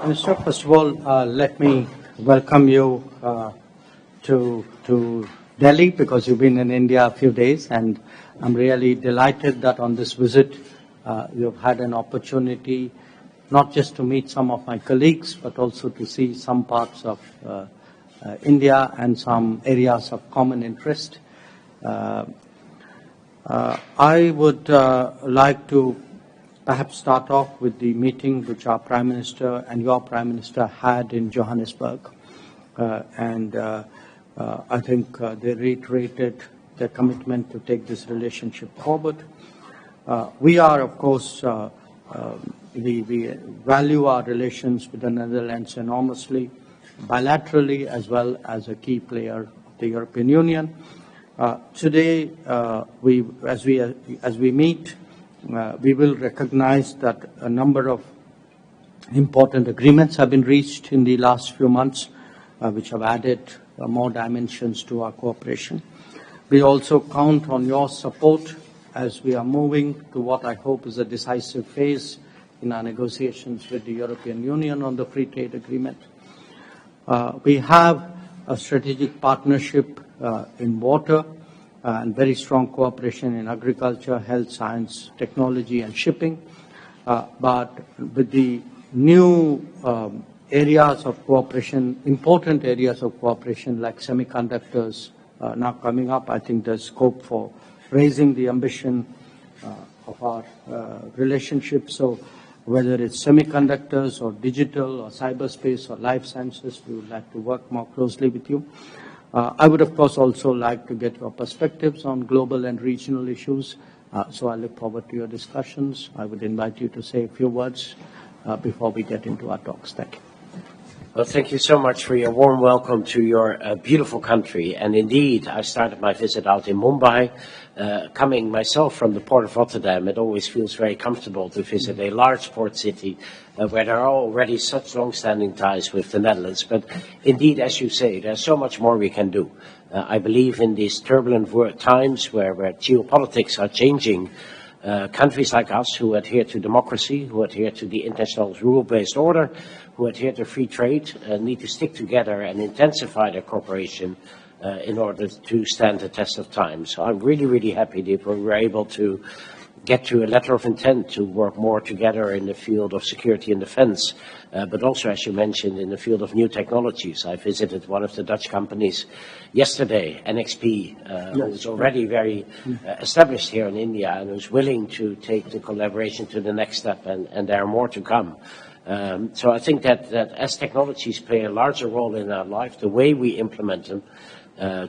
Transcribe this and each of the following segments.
Minister, first of all, let me welcome you to Delhi, because you've been in India a few days, and I'm really delighted that on this visit you've had an opportunity not just to meet some of my colleagues, but also to see some parts of India and some areas of common interest. I would like to perhaps start off with the meeting which our Prime Minister and your Prime Minister had in Johannesburg. I think they reiterated their commitment to take this relationship forward. We are, of course, we value our relations with the Netherlands enormously, bilaterally as well as a key player of the European Union. Today, as we meet, we will recognize that a number of important agreements have been reached in the last few months, which have added more dimensions to our cooperation. We also count on your support as we are moving to what I hope is a decisive phase in our negotiations with the European Union on the free trade agreement. We have a strategic partnership in water and very strong cooperation in agriculture, health, science, technology, and shipping. But with the new areas of cooperation, important areas of cooperation like semiconductors now coming up, I think there's scope for raising the ambition of our relationship. So whether it's semiconductors or digital or cyberspace or life sciences, we would like to work more closely with you. I would, of course, also like to get your perspectives on global and regional issues. So I look forward to your discussions. I would invite you to say a few words before we get into our talks. Thank you. Well, thank you so much for your warm welcome to your beautiful country. And indeed, I started my visit out in Mumbai. Coming myself from the port of Rotterdam, it always feels very comfortable to visit a large port city where there are already such long-standing ties with the Netherlands. But indeed, as you say, there's so much more we can do. I believe in these turbulent times where geopolitics are changing, countries like us who adhere to democracy, who adhere to the international rule-based order, who adhere to free trade, need to stick together and intensify their cooperation in order to stand the test of time. So I'm really, really happy that we were able to get to a letter of intent to work more together in the field of security and defense, but also, as you mentioned, in the field of new technologies. I visited one of the Dutch companies yesterday, NXP, who is already very established here in India and who's willing to take the collaboration to the next step, and there are more to come. So I think that as technologies play a larger role in our life, the way we implement them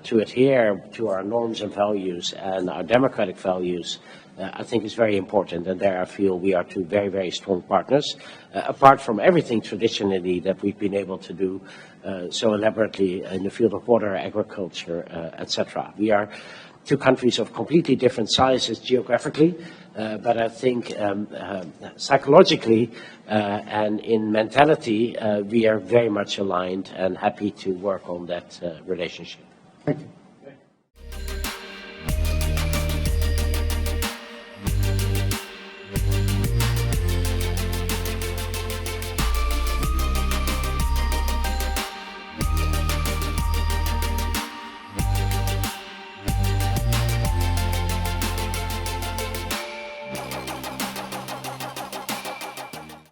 to adhere to our norms and values and our democratic values, I think is very important. And there I feel we are two very, very strong partners, apart from everything traditionally that we've been able to do so elaborately in the field of water, agriculture, etc. We are two countries of completely different sizes geographically, but I think psychologically and in mentality, we are very much aligned and happy to work on that relationship. Thank you.